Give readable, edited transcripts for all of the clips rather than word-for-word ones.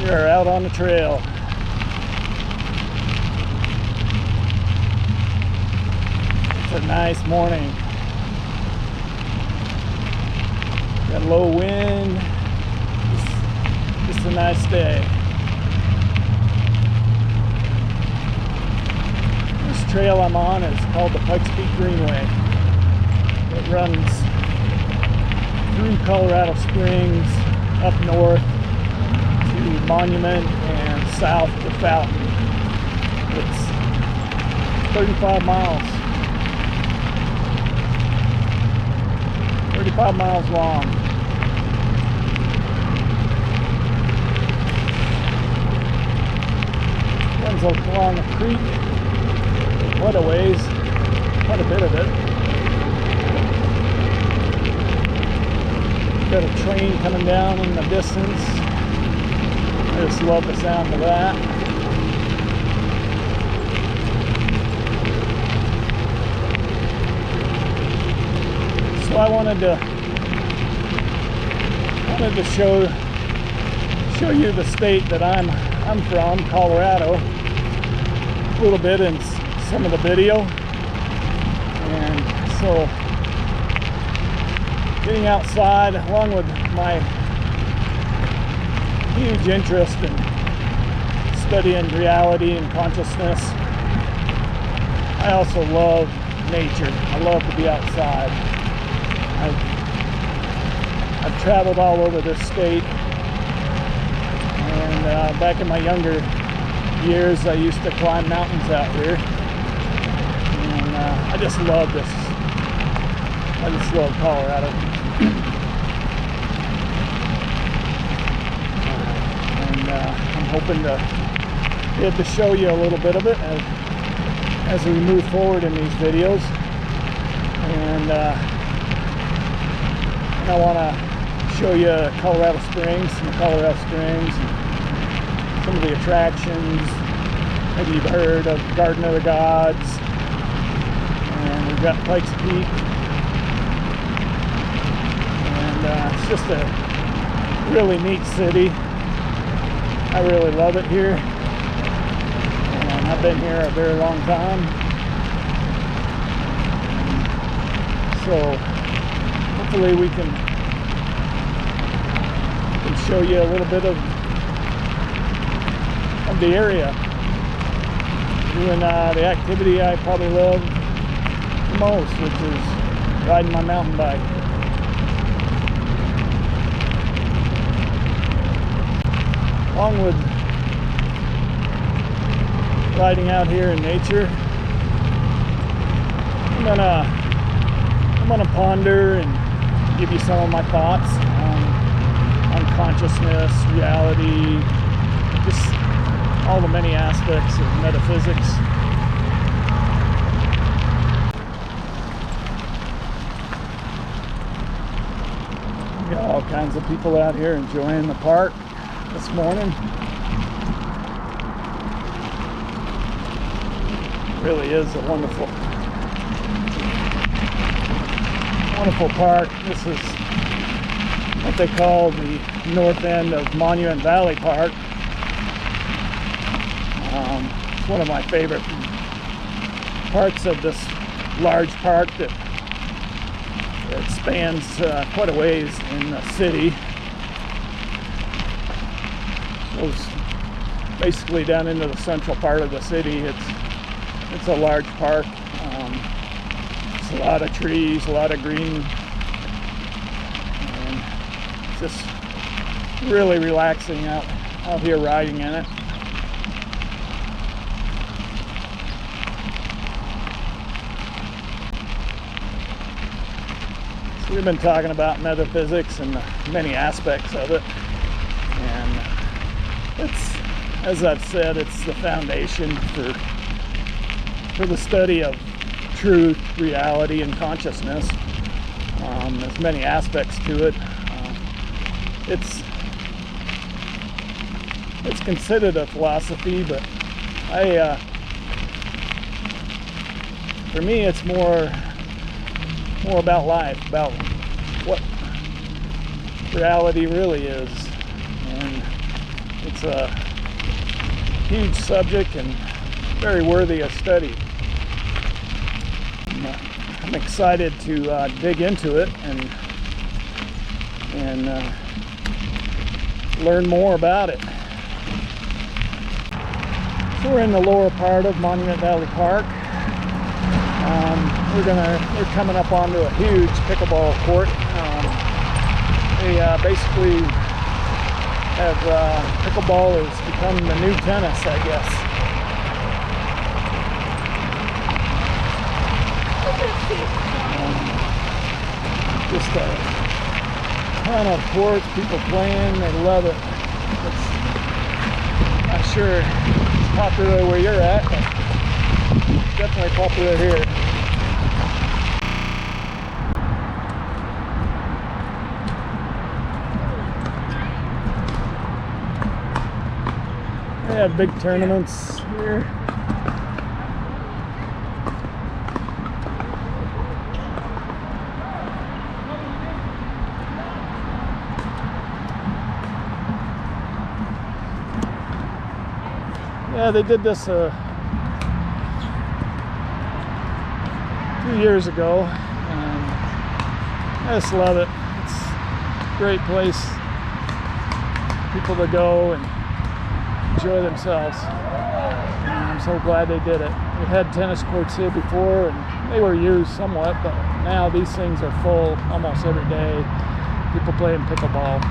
We are out on the trail. It's a nice morning. Got low wind. Just a nice day. This trail I'm on is called the Pikes Peak Greenway. It runs through Colorado Springs, up north to Monument, and south to Fountain. It's 35 miles. 35 miles long. Runs along a creek, quite a ways, quite a bit of it. Got a train coming down in the distance. I just love the sound of that. So I wanted to show you the state that I'm from, Colorado, a little bit in some of the video. And so getting outside, along with my huge interest in studying reality and consciousness, I also love nature. I love to be outside. I've traveled all over this state, and back in my younger years I used to climb mountains out here, and I just love this. I just love Colorado. And I'm hoping to be able to show you a little bit of it as we move forward in these videos. And I want to show you Colorado Springs, and some of the attractions. Maybe you've heard of Garden of the Gods, and we've got Pikes Peak. It's just a really neat city. I really love it here, and I've been here a very long time. So hopefully we can show you a little bit of the area, doing the activity I probably love the most, which is riding my mountain bike. Along with riding out here in nature, I'm gonna ponder and give you some of my thoughts on consciousness, reality, just all the many aspects of metaphysics. We got all kinds of people out here enjoying the park this morning. It really is a wonderful park. This is what they call the north end of Monument Valley Park. It's one of my favorite parts of this large park that spans quite a ways in the city. Goes basically down into the central part of the city. It's a large park. It's a lot of trees, a lot of green, and it's just really relaxing out here riding in it. So we've been talking about metaphysics and the many aspects of it, and it's, as I've said, it's the foundation for the study of truth, reality, and consciousness. There's many aspects to it. It's considered a philosophy, but for me, it's more about life, about what reality really is, and It's a huge subject and very worthy of study. I'm excited to dig into it and learn more about it. So we're in the lower part of Monument Valley Park. We're coming up onto a huge pickleball court. They basically have pickleball has become the new tennis, I guess. Just a ton of courts, people playing, they love it. I'm sure it's popular where you're at, but definitely popular here. They have big tournaments here. Yeah, they did this a few years ago, and I just love it. It's a great place, people to go and enjoy themselves. And I'm so glad they did it. We had tennis courts here before, and they were used somewhat, but now these things are full almost every day. People playing pickleball.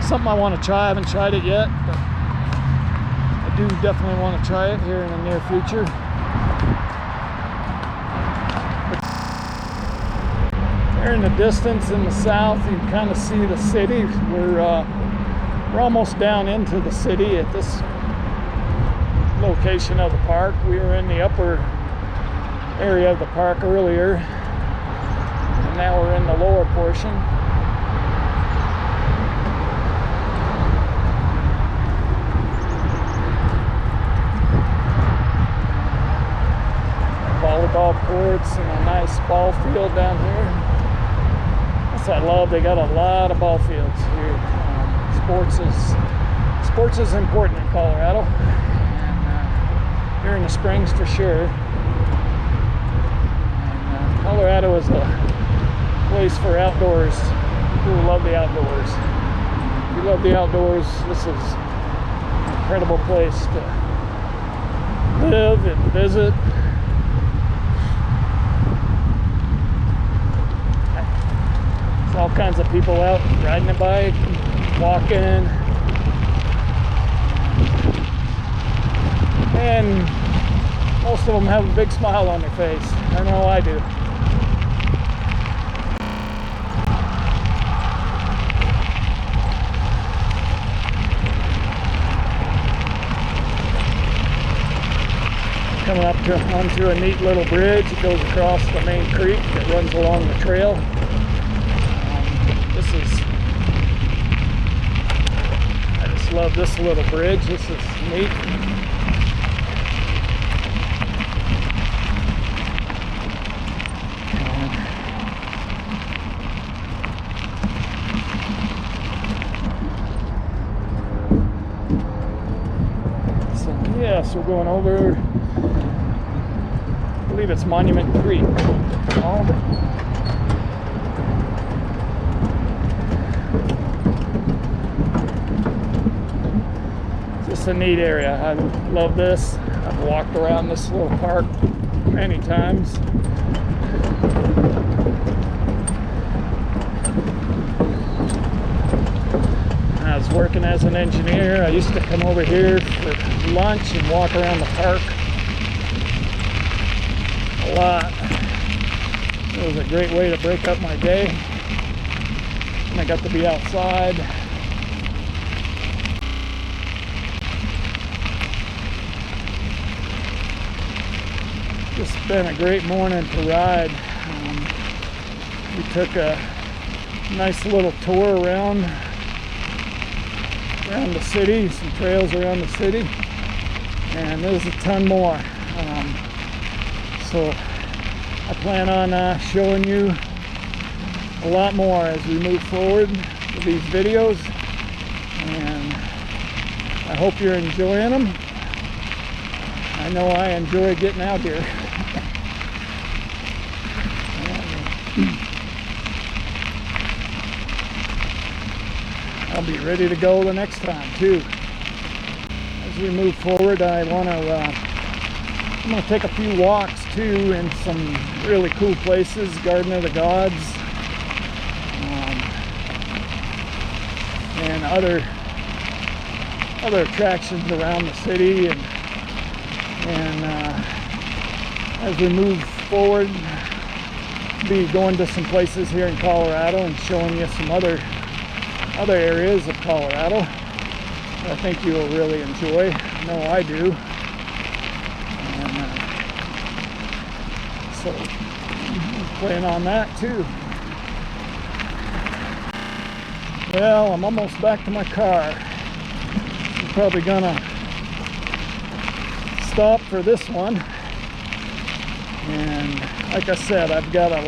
Something I want to try. I haven't tried it yet, but I do definitely want to try it here in the near future. There in the distance in the south, you can kind of see the city. We're almost down into the city at this location of the park. We were in the upper area of the park earlier, and now we're in the lower portion. Volleyball courts and a nice ball field down here. That's what I love. They got a lot of ball fields here. Sports is important in Colorado, and here in the springs for sure. And, Colorado is a place for outdoors. People who love the outdoors. If you love the outdoors, this is an incredible place to live and visit. There's all kinds of people out riding a bike, walking, and most of them have a big smile on their face. I know I do. Coming up onto a neat little bridge. It goes across the main creek that runs along the trail. I just love this little bridge. This is neat. So we're going over, I believe it's Monument Creek. Just a neat area. I love this. I've walked around this little park many times. I was working as an engineer. I used to come over here for lunch and walk around the park a lot. It was a great way to break up my day. And I got to be outside. It's been a great morning to ride. We took a nice little tour around the city, some trails around the city, and there's a ton more. So I plan on showing you a lot more as we move forward with these videos, and I hope you're enjoying them. I know I enjoy getting out here. I'll be ready to go the next time too. As we move forward, I'm gonna take a few walks too in some really cool places, Garden of the Gods, and other attractions around the city, and as we move forward, be going to some places here in Colorado and showing you some other areas of Colorado that I think you will really enjoy. I know I do. And so I'm planning on that too. Well, I'm almost back to my car. I'm probably gonna stop for this one. And like I said, I've got a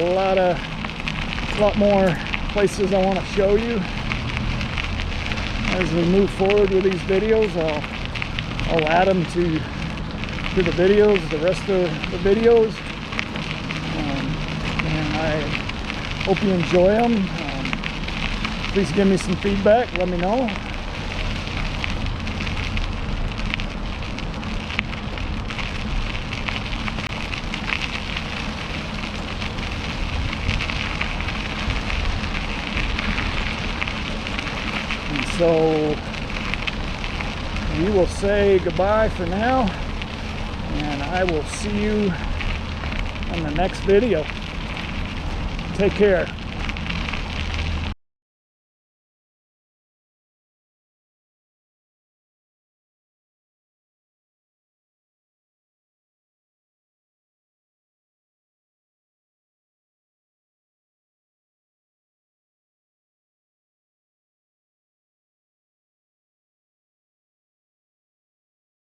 lot more places I want to show you. As we move forward with these videos, I'll add them to the videos, the rest of the videos, and I hope you enjoy them. Please give me some feedback, let me know. So we will say goodbye for now, and I will see you on the next video. Take care.